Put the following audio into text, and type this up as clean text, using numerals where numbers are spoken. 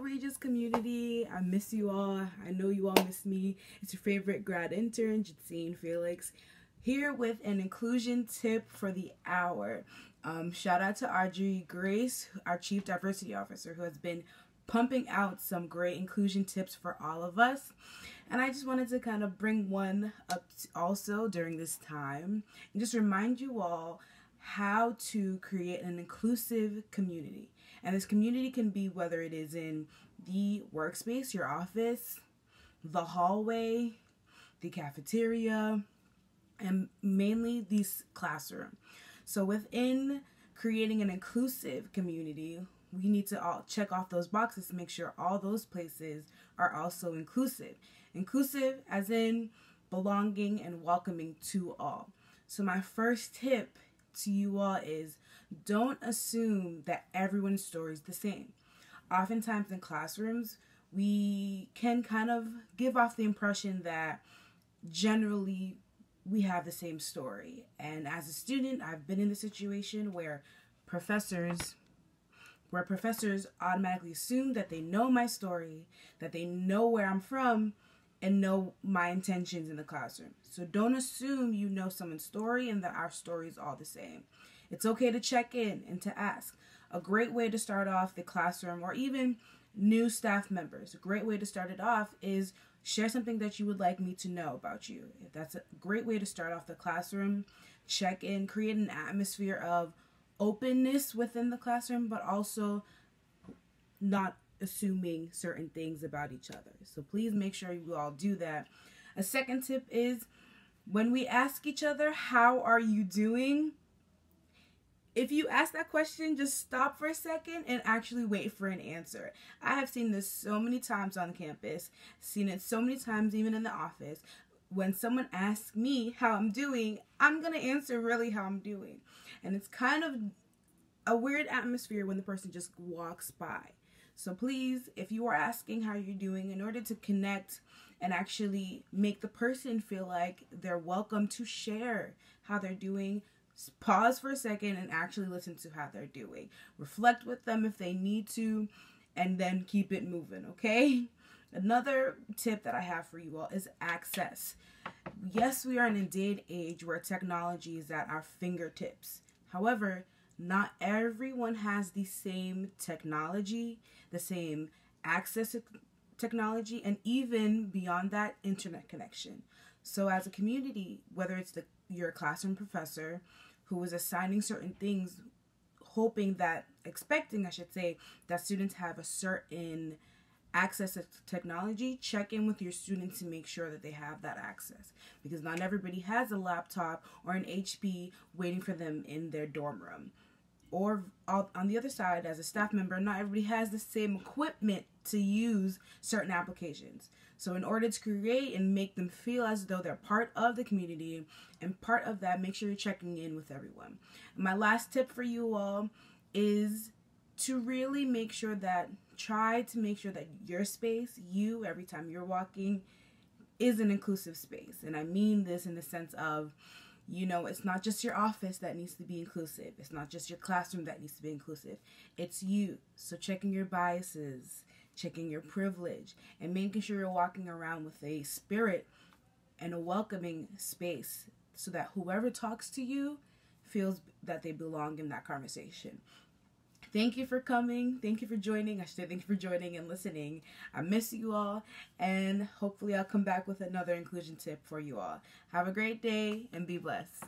Regis community. I miss you all. I know you all miss me. It's your favorite grad intern, Judcine Felix, here with an inclusion tip for the hour. Shout out to Audrey Grace, our Chief Diversity Officer, who has been pumping out some great inclusion tips for all of us. And I just wanted to kind of bring one up also during this time and just remind you all how to create an inclusive community. And this community can be whether it is in the workspace, your office, the hallway, the cafeteria, and mainly the classroom. So within creating an inclusive community, we need to all check off those boxes to make sure all those places are also inclusive. Inclusive as in belonging and welcoming to all. So my first tip to you all is don't assume that everyone's story is the same. Oftentimes in classrooms, we can kind of give off the impression that generally we have the same story. And as a student, I've been in a situation where professors automatically assume that they know my story, that they know where I'm from, and know my intentions in the classroom. So don't assume you know someone's story and that our story is all the same. It's okay to check in and to ask. A great way to start off the classroom, or even new staff members, a great way to start it off is share something that you would like me to know about you. That's a great way to start off the classroom. Check in, create an atmosphere of openness within the classroom, but also not assuming certain things about each other. So please make sure you all do that. A second tip is when we ask each other, how are you doing? If you ask that question, just stop for a second and actually wait for an answer. I have seen this so many times on campus, seen it so many times even in the office. When someone asks me how I'm doing, I'm going to answer really how I'm doing. And it's kind of a weird atmosphere when the person just walks by. So please, if you are asking how you're doing, in order to connect and actually make the person feel like they're welcome to share how they're doing, pause for a second and actually listen to how they're doing. Reflect with them if they need to, and then keep it moving, okay? Another tip that I have for you all is access. Yes, we are in a day and age where technology is at our fingertips. However, not everyone has the same technology, the same access to technology, and even beyond that, internet connection. So as a community, whether it's your classroom professor who is assigning certain things, expecting, I should say, that students have a certain access to technology, check in with your students to make sure that they have that access. Because not everybody has a laptop or an HP waiting for them in their dorm room. Or on the other side, as a staff member, not everybody has the same equipment to use certain applications. So in order to create and make them feel as though they're part of the community and part of that, make sure you're checking in with everyone. And my last tip for you all is to really try to make sure that your space, every time you're walking, is an inclusive space. And I mean this in the sense of, it's not just your office that needs to be inclusive. It's not just your classroom that needs to be inclusive. It's you. So checking your biases, checking your privilege, and making sure you're walking around with a spirit and a welcoming space so that whoever talks to you feels that they belong in that conversation. Thank you for coming. Thank you for joining. I should say thank you for joining and listening. I miss you all, and hopefully I'll come back with another inclusion tip for you all. Have a great day and be blessed.